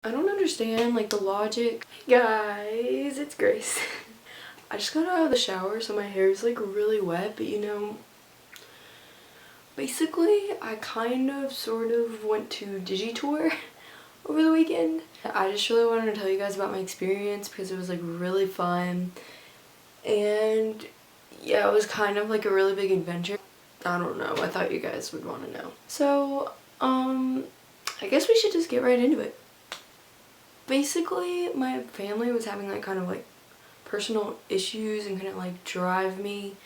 I don't understand like the logic. Hey guys, it's Grace. I just got out of the shower so my hair is like really wet, but you know, basically I kind of sort of went to DigiTour over the weekend. I just really wanted to tell you guys about my experience because it was like really fun, and yeah, it was kind of like a really big adventure. I don't know, I thought you guys would want to know. So I guess we should just get right into it. Basically, my family was having like kind of like personal issues and couldn't like drive me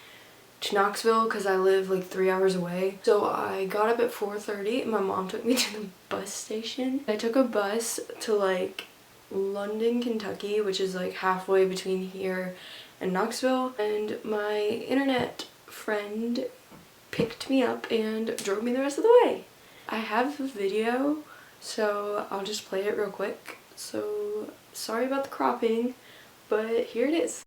to Knoxville because I live like 3 hours away. So I got up at 4:30 and my mom took me to the bus station. I took a bus to like London, Kentucky, which is like halfway between here and Knoxville, and my internet friend picked me up and drove me the rest of the way. I have a video, so I'll just play it real quick. So sorry about the cropping, but here it is.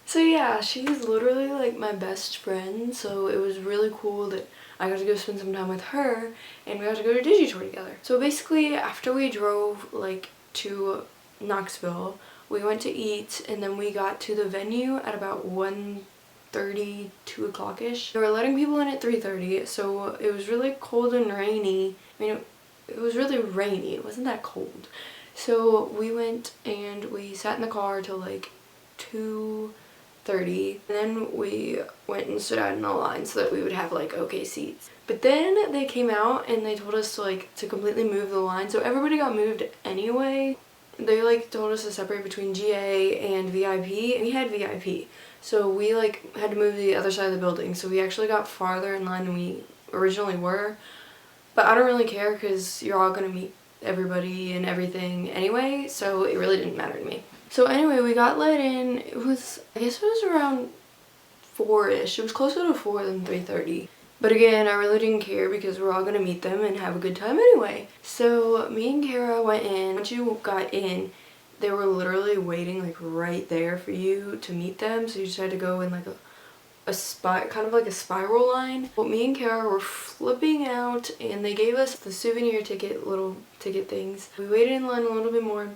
So yeah, she's literally like my best friend, so it was really cool that I got to go spend some time with her and we got to go to DigiTour together. So basically after we drove like to Knoxville, we went to eat and then we got to the venue at about 1:30, 2 o'clock-ish. They were letting people in at 3:30, so it was really cold and rainy. I mean, it was really rainy, it wasn't that cold. So we went and we sat in the car till like 2:30, and then we went and stood out in the line so that we would have like okay seats. But then they came out and they told us to like to completely move the line, so everybody got moved anyway. They like told us to separate between GA and VIP, and we had VIP, so we like had to move to the other side of the building, so we actually got farther in line than we originally were. But I don't really care because you're all gonna meet everybody and everything anyway, so it really didn't matter to me. So anyway, we got let in. It was, I guess it was around 4-ish. It was closer to 4 than 3:30. But again, I really didn't care because we're all gonna meet them and have a good time anyway. So me and Cara went in. Once you got in, they were literally waiting like right there for you to meet them. So you just had to go in like kind of like a spiral line. Well, me and Cara were flipping out and they gave us the souvenir ticket, little ticket things. We waited in line a little bit more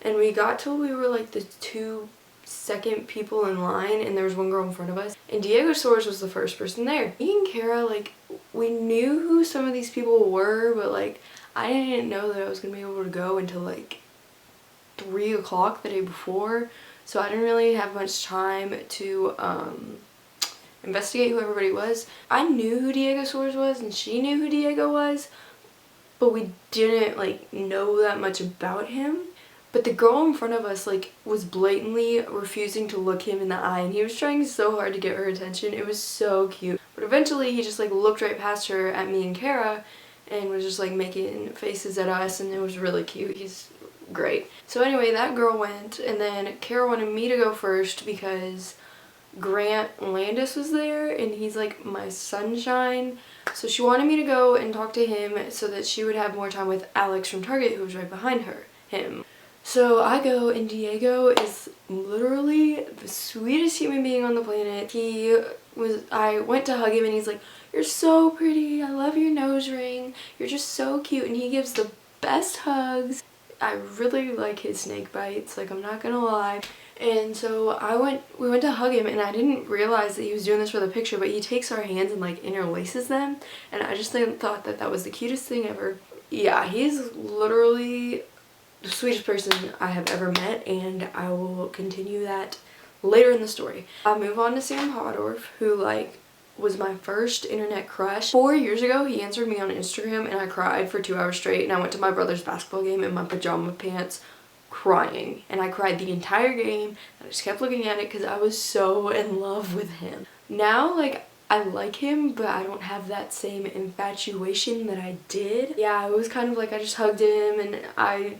and we got till we were like the 2-second people in line, and there was one girl in front of us, and Diegosaurs was the first person there. Me and Cara, like, we knew who some of these people were, but like I didn't know that I was gonna be able to go until like 3 o'clock the day before, so I didn't really have much time to investigate who everybody was. I knew who Diegosaurs was and she knew who Diego was, but we didn't like know that much about him. But the girl in front of us like was blatantly refusing to look him in the eye, and he was trying so hard to get her attention. It was so cute. But eventually he just like looked right past her at me and Cara and was just like making faces at us, and it was really cute. He's great. So anyway, that girl went, and then Cara wanted me to go first because Grant Landis was there and he's like my sunshine. So she wanted me to go and talk to him so that she would have more time with Alex from Target, who was right behind him. So I go, and Diego is literally the sweetest human being on the planet. I went to hug him and he's like, "You're so pretty, I love your nose ring, you're just so cute," and he gives the best hugs. I really like his snake bites, like I'm not gonna lie. And so we went to hug him, and I didn't realize that he was doing this for the picture, but he takes our hands and like interlaces them, and I just thought that that was the cutest thing ever. Yeah, he's literally the sweetest person I have ever met, and I will continue that later in the story. I move on to Sam Hodorf, who like was my first internet crush. 4 years ago, he answered me on Instagram and I cried for 2 hours straight, and I went to my brother's basketball game in my pajama pants crying, and I cried the entire game, and I just kept looking at it because I was so in love with him. Now like I like him, but I don't have that same infatuation that I did. Yeah, it was kind of like I just hugged him and I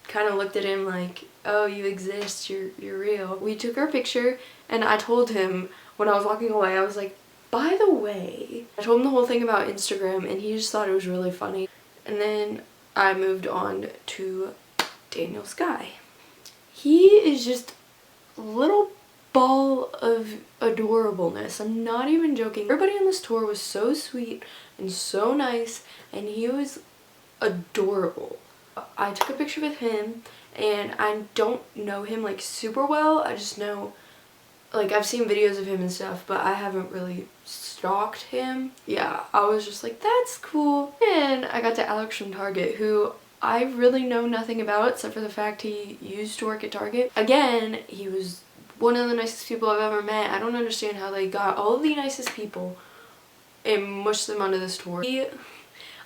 kind of looked at him like, "Oh, you exist, you're real." We took our picture, and I told him when I was walking away, I was like, "By the way," I told him the whole thing about Instagram, and he just thought it was really funny. And then I moved on to Daniel Sky. He is just a little ball of adorableness. I'm not even joking. Everybody on this tour was so sweet and so nice, and he was adorable. I took a picture with him, and I don't know him like super well. I just know, like, I've seen videos of him and stuff, but I haven't really stalked him. Yeah, I was just like, that's cool. And I got to Alex from Target, who I really know nothing about except for the fact he used to work at Target. Again, he was one of the nicest people I've ever met. I don't understand how they got all of the nicest people and mushed them onto this tour.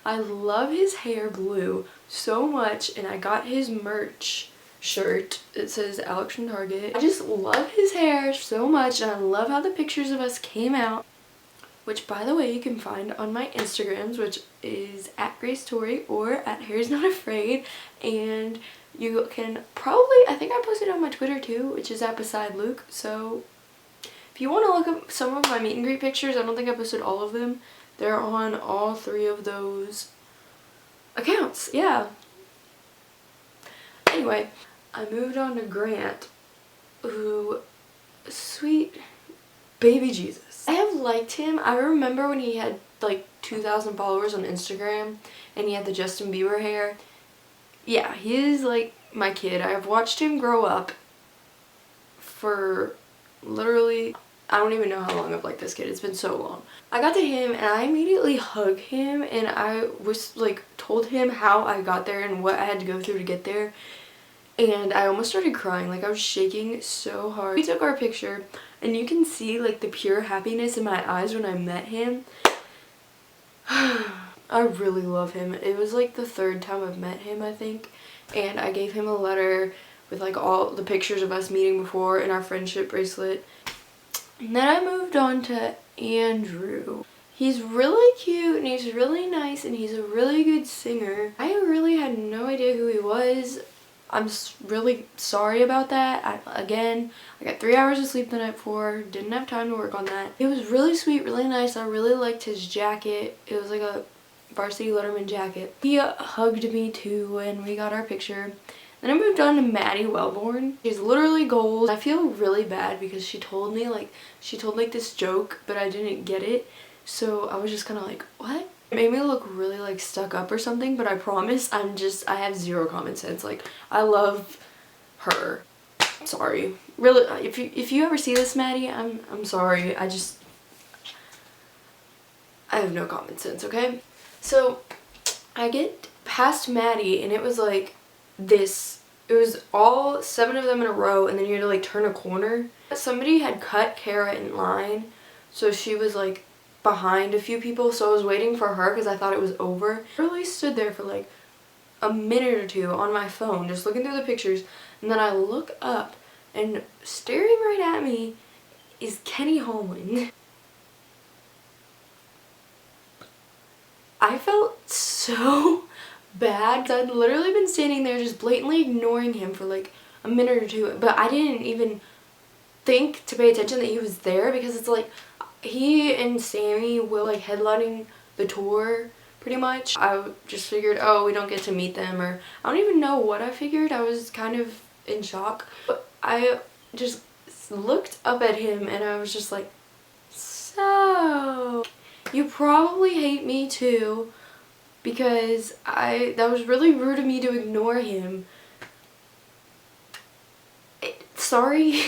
I love his hair blue so much, and I got his merch shirt. It says Alex from Target. I just love his hair so much, and I love how the pictures of us came out, which, by the way, you can find on my Instagrams, which is @GraceTory or @HairsNotAfraid, and you can probably, I think I posted on my Twitter too, which is @BesideLuke. So if you want to look up some of my meet and greet pictures, I don't think I posted all of them. They're on all 3 of those accounts. Yeah. Anyway, I moved on to Grant, who, sweet baby Jesus. I have liked him. I remember when he had like 2,000 followers on Instagram and he had the Justin Bieber hair. Yeah, he is like my kid. I have watched him grow up for literally, I don't even know how long I've liked this kid. It's been so long. I got to him and I immediately hugged him, and I was like told him how I got there and what I had to go through to get there. And I almost started crying. Like, I was shaking so hard. We took our picture and you can see like the pure happiness in my eyes when I met him. I really love him. It was like the 3rd time I've met him, I think. And I gave him a letter with like all the pictures of us meeting before and our friendship bracelet. And then I moved on to Andrew. He's really cute and he's really nice and he's a really good singer. I really had no idea who he was. I'm really sorry about that. I got 3 hours of sleep the night before. Didn't have time to work on that. He was really sweet, really nice. I really liked his jacket. It was like a Varsity Letterman jacket. He hugged me too and we got our picture. Then I moved on to Maddie Wellborn. She's literally gold. I feel really bad because she told like this joke, but I didn't get it. So I was just kind of like, what? It made me look really like stuck up or something, but I promise I have zero common sense. Like, I love her. Sorry. Really, if you ever see this, Maddie, I'm sorry. I have no common sense, okay? So I get past Maddie and it was like this. It was all 7 of them in a row, and then you had to like turn a corner. Somebody had cut Cara in line, so she was like behind a few people, so I was waiting for her because I thought it was over. I really stood there for like a minute or two on my phone just looking through the pictures, and then I look up and staring right at me is Kenny Holland. I felt so bad because I'd literally been standing there just blatantly ignoring him for like a minute or two, but I didn't even think to pay attention that he was there because it's like he and Sammy were like headlining the tour pretty much. I just figured, oh, we don't get to meet them, or I don't even know what I figured. I was kind of in shock, but I just looked up at him and I was just like, so you probably hate me too, because that was really rude of me to ignore him. Sorry.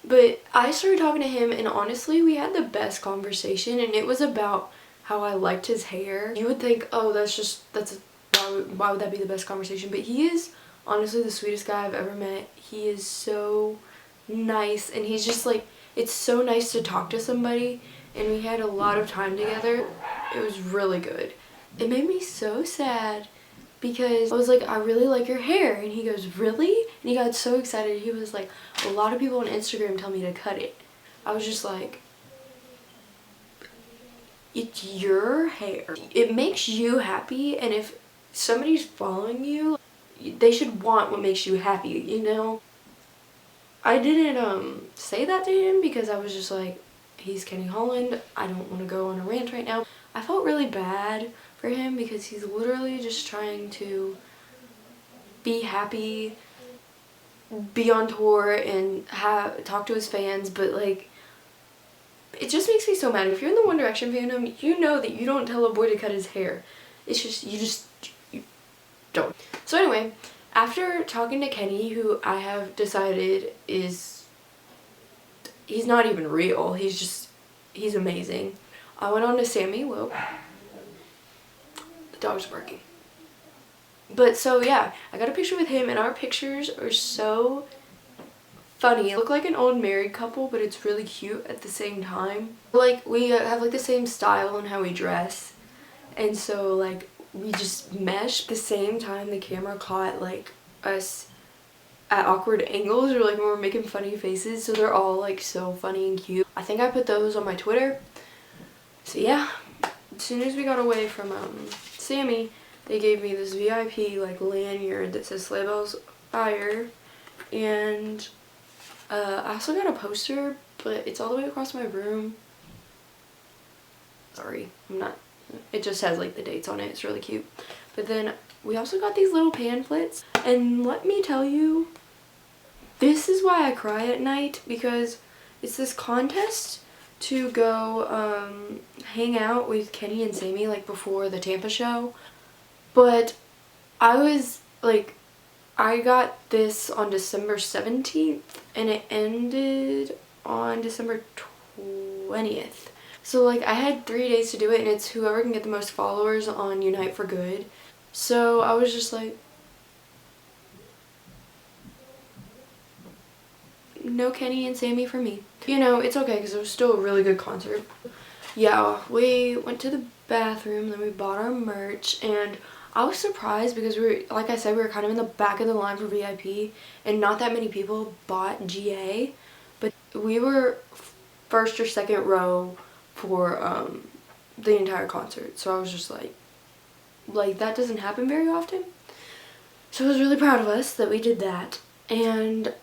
But I started talking to him and honestly we had the best conversation, and it was about how I liked his hair. You would think, oh, why would that be the best conversation? But he is honestly the sweetest guy I've ever met. He is so nice, and he's just like, it's so nice to talk to somebody, and we had a lot of time together. It was really good. It made me so sad because I was like, I really like your hair, and he goes, really? And he got so excited. He was like, a lot of people on Instagram tell me to cut it. I was just like, it's your hair. It makes you happy, and if somebody's following you, they should want what makes you happy, you know? I didn't say that to him because I was just like, he's Kenny Holland. I don't want to go on a rant right now. I felt really bad for him because he's literally just trying to be happy, be on tour, and talk to his fans, but like, it just makes me so mad. If you're in the One Direction fandom, you know that you don't tell a boy to cut his hair. It's just, you don't. So anyway, after talking to Kenny, who I have decided he's not even real, he's amazing. I went on to Sammy. Whoa. The dog's barking. But so yeah, I got a picture with him, and our pictures are so funny. It look like an old married couple, but it's really cute at the same time. Like, we have like the same style in how we dress, and so like we just mesh. At the same time, the camera caught like us at awkward angles, or like when we're making funny faces, so they're all like so funny and cute. I think I put those on my Twitter. So yeah, as soon as we got away from Sammy, they gave me this VIP like lanyard that says Sleigh Bells Fire, and I also got a poster, but it's all the way across my room. Sorry, it just has like the dates on it. It's really cute. But then we also got these little pamphlets, and let me tell you, this is why I cry at night, because it's this contest to go hang out with Kenny and Sammy like before the Tampa show. But I got this on December 17th and it ended on December 20th. So like I had 3 days to do it, and it's whoever can get the most followers on Unite for Good. So I was just like, no Kenny and Sammy for me. You know, it's okay because it was still a really good concert. Yeah, we went to the bathroom, then we bought our merch, and I was surprised because like I said, we were kind of in the back of the line for VIP, and not that many people bought GA, but we were first or second row for the entire concert. So I was just like that doesn't happen very often. So I was really proud of us that we did that. And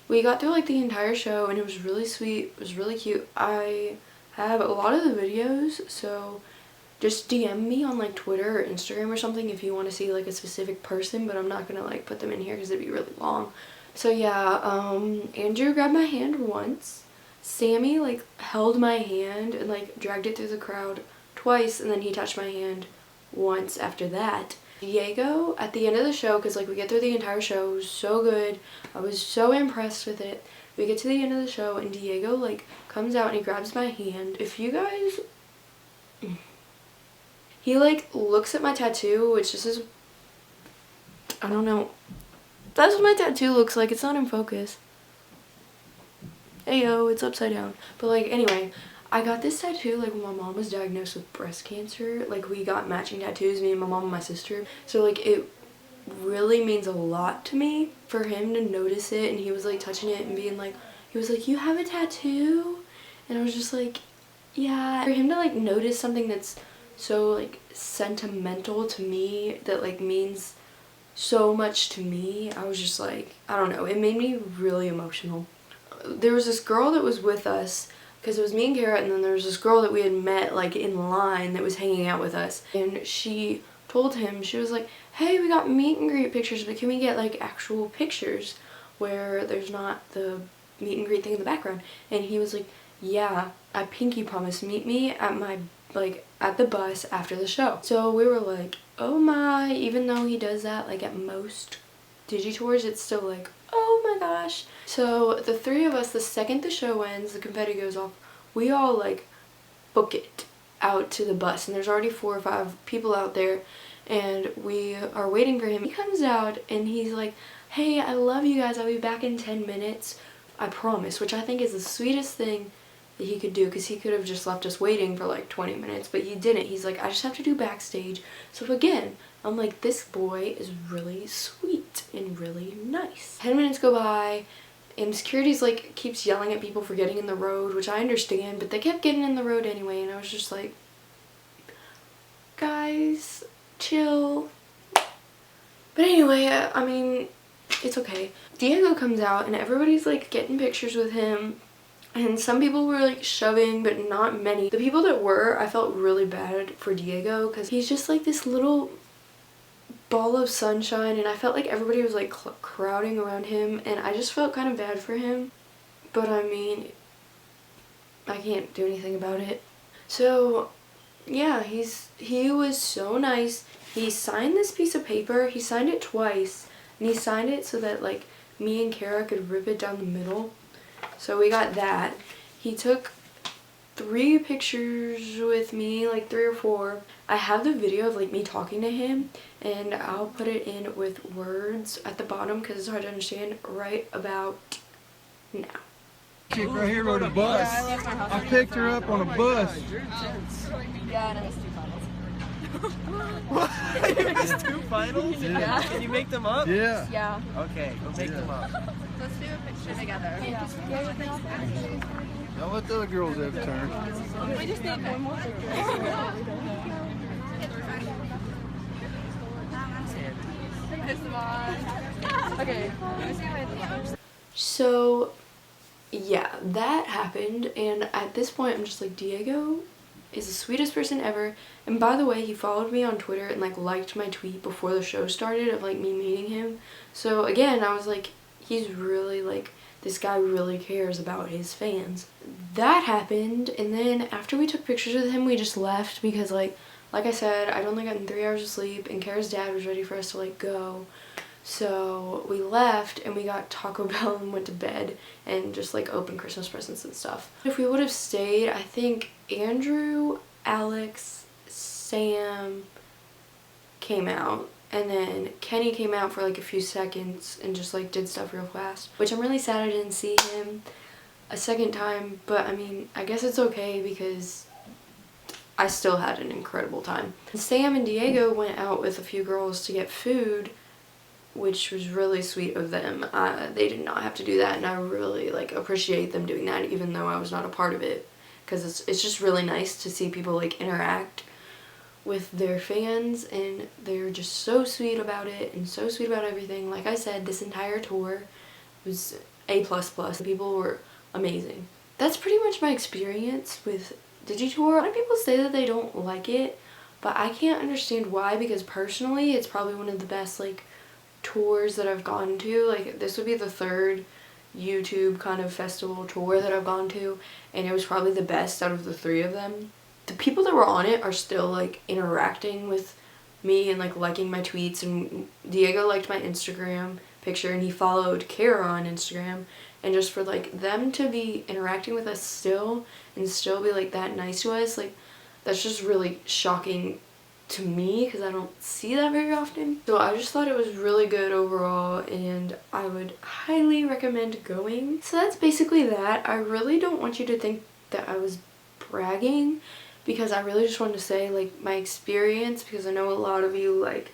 we got through like the entire show, and it was really sweet. It was really cute. I have a lot of the videos, so just DM me on like Twitter or Instagram or something if you want to see like a specific person, but I'm not gonna like put them in here because it'd be really long. So yeah, Andrew grabbed my hand once. Sammy like held my hand and like dragged it through the crowd twice, and then he touched my hand once after that. Diego at the end of the show, because like we get through the entire show, it was so good. I was so impressed with it. We get to the end of the show and Diego like comes out and he grabs my hand. If you guys, he like looks at my tattoo, which this is, I don't know, that's what my tattoo looks like. It's not in focus. Heyo, it's upside down. But like anyway, I got this tattoo like when my mom was diagnosed with breast cancer. Like we got matching tattoos, me and my mom and my sister. So like it really means a lot to me for him to notice it, and he was like touching it and being like, he was like, you have a tattoo? And I was just like, yeah. For him to like notice something that's so like sentimental to me, that like means so much to me, I was just like, I don't know, it made me really emotional. There was this girl that was with us, because it was me and Cara, and then there was this girl that we had met like in line that was hanging out with us, and she told him, she was like, hey, we got meet and greet pictures, but can we get like actual pictures where there's not the meet and greet thing in the background? And he was like, yeah, I pinky promise, meet me at my at the bus after the show. So we were like, oh my, even though he does that like at most DigiTours, it's still like, oh my gosh. So the three of us, the second the show ends, the confetti goes off, we all like book it out to the bus, and there's already 4 or 5 people out there, and we are waiting for him. He comes out and he's like, hey, I love you guys, I'll be back in 10 minutes, I promise, which I think is the sweetest thing that he could do, because he could have just left us waiting for like 20 minutes, but he didn't. He's like, I just have to do backstage. So again, I'm like, this boy is really sweet and really nice. 10 minutes go by, and security's like keeps yelling at people for getting in the road, which I understand, but they kept getting in the road anyway, and I was just like, guys, chill. But anyway, I mean, it's okay. Diego comes out and everybody's like getting pictures with him, And some people were like shoving, but not many. The people that were, I felt really bad for Diego because he's just like this little ball of sunshine, and I felt like everybody was like crowding around him, and I just felt kind of bad for him. But I mean, I can't do anything about it. So yeah, he was so nice. He signed this piece of paper. He signed it twice, and he signed it so that like me and Cara could rip it down the middle. So we got that. He took 3 pictures with me, like 3 or 4. I have the video of like me talking to him, and I'll put it in with words at the bottom because it's hard to understand right about now. Chick right here rode a bus. I picked her up on a bus. Yeah, and I missed 2 finals. What? You missed 2 finals? Yeah. Can you make them up? Yeah. Yeah. Okay, go make them up. Let's do a picture together. Yeah. Don't let the other girls have a turn. We just need one more picture. Okay, let me see my other. So yeah, that happened, and at this point I'm just like, Diego is the sweetest person ever. And by the way, he followed me on Twitter and like liked my tweet before the show started of like me meeting him. So again, I was like, he's really like, this guy really cares about his fans. That happened, and then after we took pictures with him, we just left because like I said, I'd only gotten 3 hours of sleep, and Cara's dad was ready for us to like go. So we left and we got Taco Bell and went to bed and just like opened Christmas presents and stuff. If we would have stayed, I think Andrew, Alex, Sam came out, and then Kenny came out for like a few seconds and just like did stuff real fast, which I'm really sad I didn't see him a second time, but I mean, I guess it's okay because I still had an incredible time. Sam and Diego went out with a few girls to get food, which was really sweet of them. They did not have to do that, and I really like appreciate them doing that, even though I was not a part of it, because it's just really nice to see people like interact with their fans, and they're just so sweet about it and so sweet about everything. Like I said, this entire tour was A++. The people were amazing. That's pretty much my experience with DigiTour. A lot of people say that they don't like it, but I can't understand why, because personally it's probably one of the best like tours that I've gone to. Like, this would be the 3rd YouTube kind of festival tour that I've gone to, and it was probably the best out of the 3 of them. The people that were on it are still like interacting with me and like liking my tweets, and Diego liked my Instagram picture and he followed Cara on Instagram, and just for like them to be interacting with us still and still be like that nice to us, like that's just really shocking to me because I don't see that very often. So I just thought it was really good overall, and I would highly recommend going. So that's basically that. I really don't want you to think that I was bragging, because I really just wanted to say like my experience, because I know a lot of you like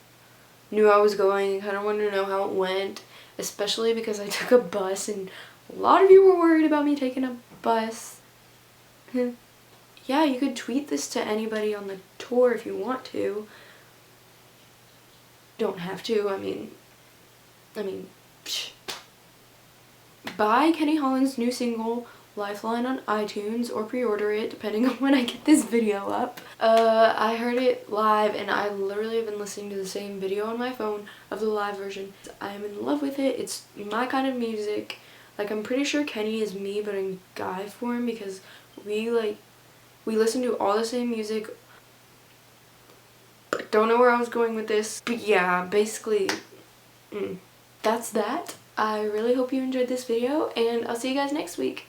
knew I was going and kind of wanted to know how it went, especially because I took a bus and a lot of you were worried about me taking a bus. Yeah, you could tweet this to anybody on the tour if you want to. Don't have to. I mean, psh. Buy Kenny Holland's new single, Lifeline, on iTunes, or pre-order it depending on when I get this video up. I heard it live, and I literally have been listening to the same video on my phone of the live version. I am in love with it. It's my kind of music. Like, I'm pretty sure Kenny is me, but in guy form, because we listen to all the same music. Don't know where I was going with this, but yeah, basically, that's that. I really hope you enjoyed this video, and I'll see you guys next week.